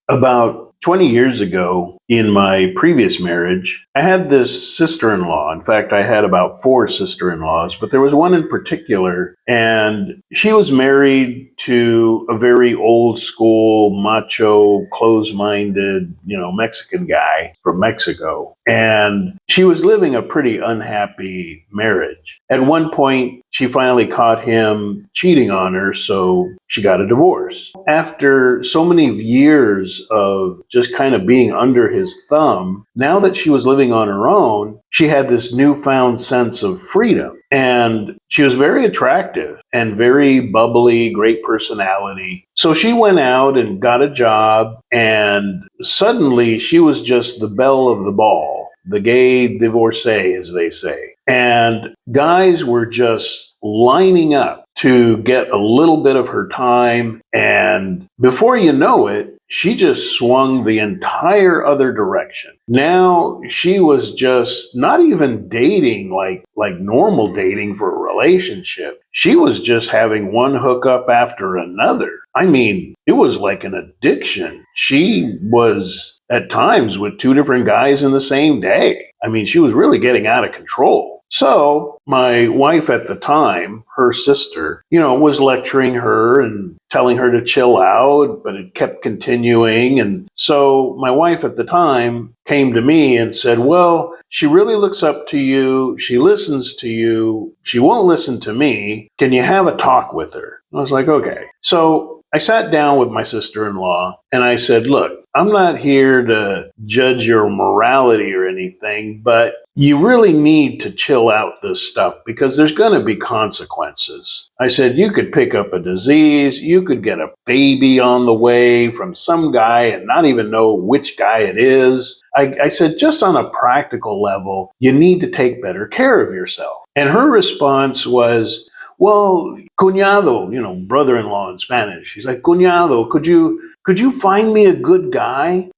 About 20 years ago, in my previous marriage, I had this sister-in-law. In fact, I had about 4 sister-in-laws, but there was one in particular, and she was married to a very old school, macho, close-minded, Mexican guy from Mexico. And she was living a pretty unhappy marriage. At one point, she finally caught him cheating on her, so she got a divorce. After so many years of just kind of being under his thumb, now that she was living on her own, she had this newfound sense of freedom. And she was very attractive and very bubbly, great personality. So she went out and got a job, and suddenly she was just the belle of the ball, the gay divorcee, as they say. And guys were just lining up to get a little bit of her time. And before you know it, she just swung the entire other direction. Now she was just not even dating like normal dating for a relationship. She was just having one hookup after another. I mean, it was like an addiction. She was at times with 2 different guys in the same day. I mean, she was really getting out of control. So my wife at the time, her sister, was lecturing her and telling her to chill out, but it kept continuing. And so my wife at the time came to me and said, well, she really looks up to you. She listens to you. She won't listen to me. Can you have a talk with her? I was like, okay. So I sat down with my sister-in-law and I said, look, I'm not here to judge your morality or anything, but you really need to chill out this stuff because there's going to be consequences. I said, you could pick up a disease, you could get a baby on the way from some guy and not even know which guy it is. I said, just on a practical level, you need to take better care of yourself. And her response was, well, cuñado, brother-in-law in Spanish. She's like, cuñado, could you find me a good guy?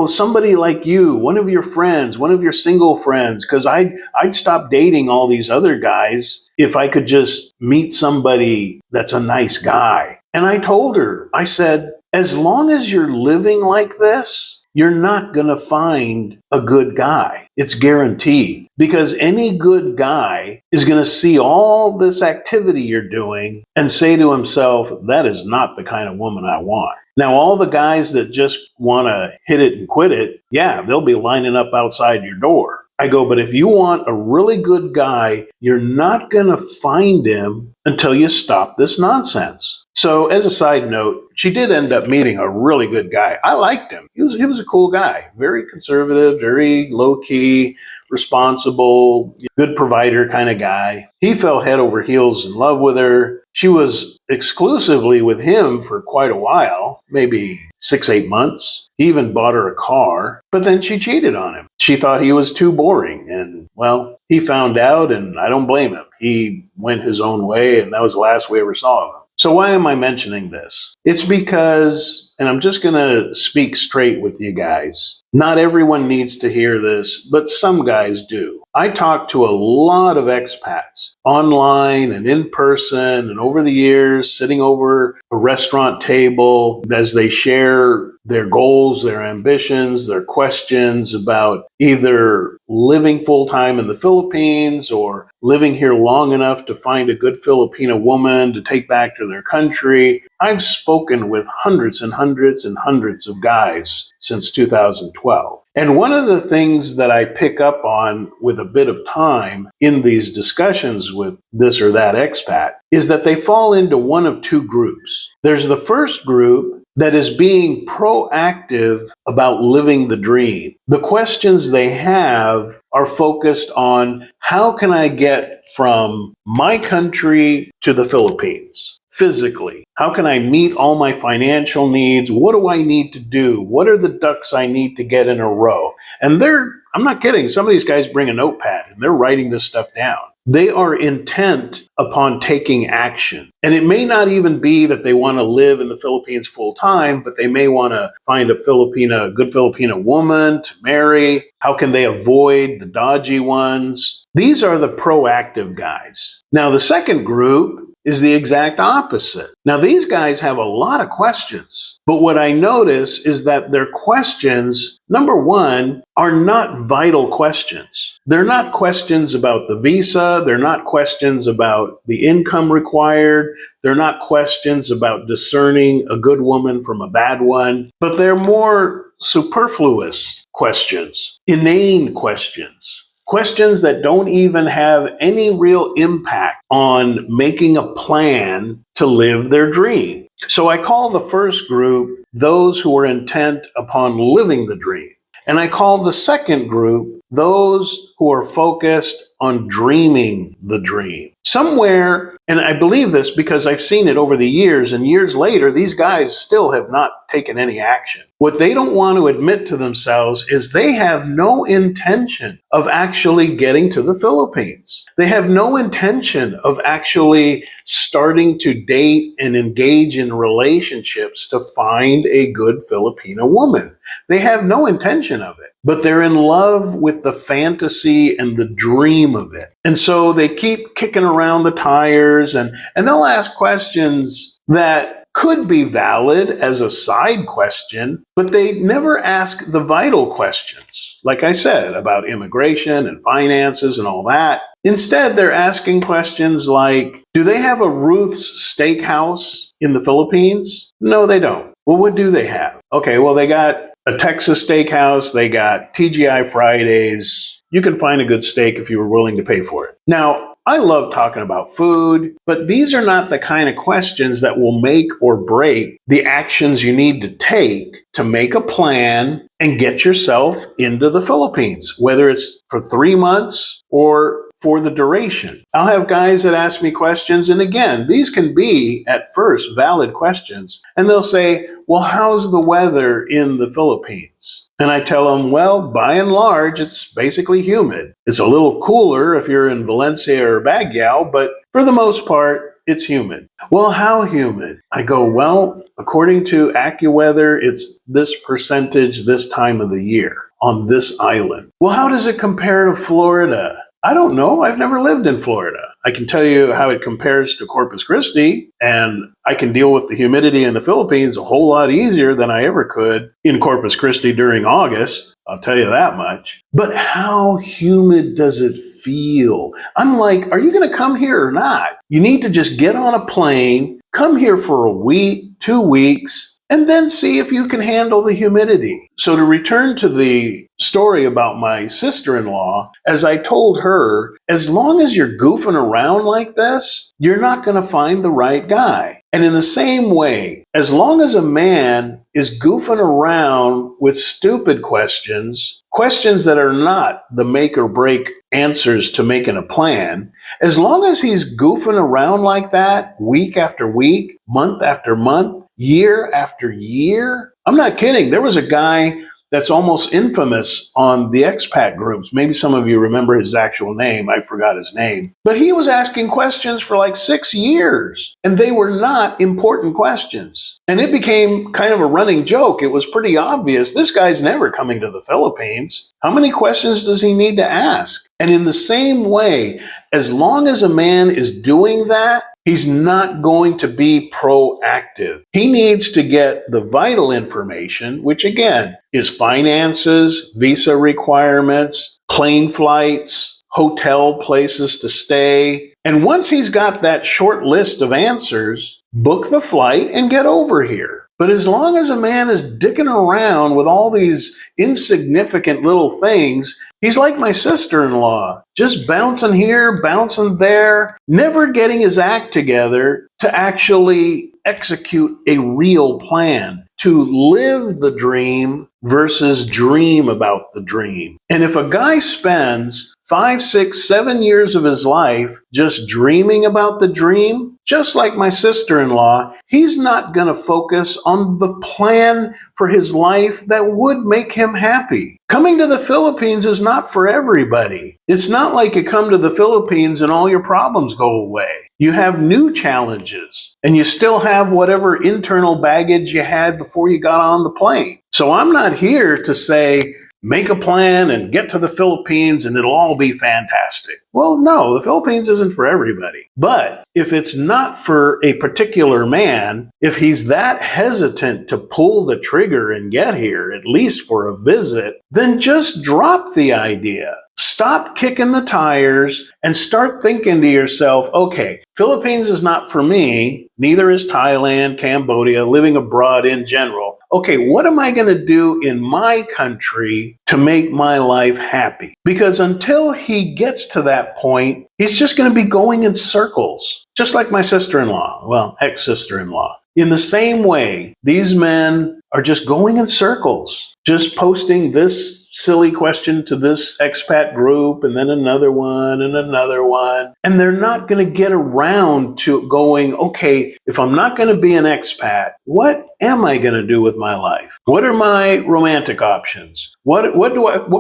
Somebody like you, one of your friends, one of your single friends, because I'd stop dating all these other guys if I could just meet somebody that's a nice guy. And I told her, I said, as long as you're living like this, you're not going to find a good guy. It's guaranteed. Because any good guy is going to see all this activity you're doing and say to himself, that is not the kind of woman I want. Now, all the guys that just want to hit it and quit it, yeah, they'll be lining up outside your door. I go, but if you want a really good guy, you're not going to find him until you stop this nonsense. So as a side note, she did end up meeting a really good guy. I liked him. He was a cool guy, very conservative, very low-key, responsible, good provider kind of guy. He fell head over heels in love with her. She was exclusively with him for quite a while, maybe 6-8 months. He even bought her a car, but then she cheated on him. She thought he was too boring, and well, he found out, and I don't blame him. He went his own way, and that was the last we ever saw of him. So why am I mentioning this? It's because, and I'm just going to speak straight with you guys, not everyone needs to hear this, but some guys do. I talk to a lot of expats online and in person and over the years, sitting over a restaurant table as they share their goals, their ambitions, their questions about either living full-time in the Philippines or living here long enough to find a good Filipina woman to take back to their country. I've spoken with hundreds and hundreds and hundreds of guys since 2012. And one of the things that I pick up on with a bit of time in these discussions with this or that expat is that they fall into one of 2 groups. There's the first group that is being proactive about living the dream. The questions they have are focused on how can I get from my country to the Philippines? Physically, how can I meet all my financial needs? What do I need to do? What are the ducks I need to get in a row? And I'm not kidding, some of these guys bring a notepad and they're writing this stuff down. They are intent upon taking action. And it may not even be that they want to live in the Philippines full time, but they may want to find a good Filipina woman to marry. How can they avoid the dodgy ones? These are the proactive guys. Now, the second group is the exact opposite. Now, these guys have a lot of questions, but what I notice is that their questions, number one, are not vital questions. They're not questions about the visa. They're not questions about the income required. They're not questions about discerning a good woman from a bad one, but they're more superfluous questions, inane questions. Questions that don't even have any real impact on making a plan to live their dream. So I call the first group those who are intent upon living the dream. And I call the second group those who are focused on dreaming the dream. Somewhere, and I believe this because I've seen it over the years, and years later, these guys still have not taken any action. What they don't want to admit to themselves is they have no intention of actually getting to the Philippines. They have no intention of actually starting to date and engage in relationships to find a good Filipino woman. They have no intention of it, but they're in love with the fantasy and the dream of it. And so they keep kicking around the tires and they'll ask questions that could be valid as a side question, but they never ask the vital questions, like I said, about immigration and finances and all that. Instead, they're asking questions like, do they have a Ruth's Steakhouse in the Philippines? No, they don't. Well, what do they have? Okay, well, they got a Texas Steakhouse, they got TGI Fridays. You can find a good steak if you were willing to pay for it. Now, I love talking about food, but these are not the kind of questions that will make or break the actions you need to take to make a plan and get yourself into the Philippines, whether it's for 3 months or for the duration. I'll have guys that ask me questions, and again, these can be, at first, valid questions, and they'll say, well, how's the weather in the Philippines? And I tell them, well, by and large, it's basically humid. It's a little cooler if you're in Valencia or Baguio, but for the most part, it's humid. Well, how humid? I go, well, according to AccuWeather, it's this percentage this time of the year on this island. Well, how does it compare to Florida? I don't know. I've never lived in Florida. I can tell you how it compares to Corpus Christi, and I can deal with the humidity in the Philippines a whole lot easier than I ever could in Corpus Christi during August. I'll tell you that much. But how humid does it feel? I'm like, are you going to come here or not? You need to just get on a plane, come here for a week, 2 weeks, and then see if you can handle the humidity. So to return to the story about my sister-in-law, as I told her, as long as you're goofing around like this, you're not going to find the right guy. And in the same way, as long as a man is goofing around with stupid questions, questions that are not the make or break answers to making a plan, as long as he's goofing around like that week after week, month after month, year after year, I'm not kidding. There was a guy that's almost infamous on the expat groups. Maybe some of you remember his actual name. I forgot his name. But he was asking questions for like 6 years, and they were not important questions. And it became kind of a running joke. It was pretty obvious. This guy's never coming to the Philippines. How many questions does he need to ask? And in the same way, as long as a man is doing that, he's not going to be proactive. He needs to get the vital information, which again is finances, visa requirements, plane flights, hotel places to stay. And once he's got that short list of answers, book the flight and get over here. But as long as a man is dicking around with all these insignificant little things, he's like my sister-in-law, just bouncing here, bouncing there, never getting his act together to actually execute a real plan, to live the dream versus dream about the dream. And if a guy spends 5, 6, 7 years of his life just dreaming about the dream, just like my sister-in-law, he's not going to focus on the plan for his life that would make him happy. Coming to the Philippines is not for everybody. It's not like you come to the Philippines and all your problems go away. You have new challenges, and you still have whatever internal baggage you had before you got on the plane. So I'm not here to say, make a plan and get to the Philippines and it'll all be fantastic. Well, no, the Philippines isn't for everybody. But if it's not for a particular man, if he's that hesitant to pull the trigger and get here, at least for a visit, then just drop the idea. Stop kicking the tires and start thinking to yourself, okay, Philippines is not for me, neither is Thailand, Cambodia, living abroad in general. Okay, what am I going to do in my country to make my life happy? Because until he gets to that point, he's just going to be going in circles, just like my sister-in-law, well, ex-sister-in-law. In the same way, these men are just going in circles, just posting this silly question to this expat group and then another one and another one. And they're not going to get around to going, okay, if I'm not going to be an expat, what am I going to do with my life? What are my romantic options? What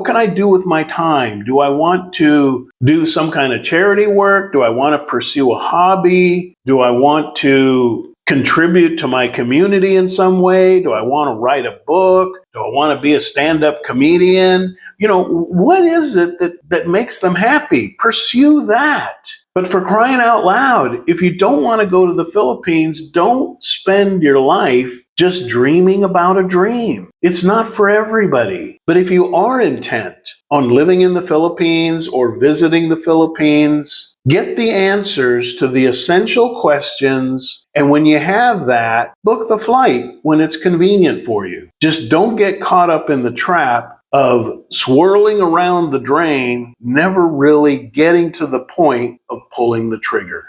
can I do with my time? Do I want to do some kind of charity work? Do I want to pursue a hobby? Do I want to contribute to my community in some way? Do I want to write a book? Do I want to be a stand-up comedian? You know, what is it that makes them happy? Pursue that. But for crying out loud, if you don't want to go to the Philippines, don't spend your life just dreaming about a dream. It's not for everybody. But if you are intent on living in the Philippines or visiting the Philippines, get the answers to the essential questions. And when you have that, book the flight when it's convenient for you. Just don't get caught up in the trap of swirling around the drain, never really getting to the point of pulling the trigger.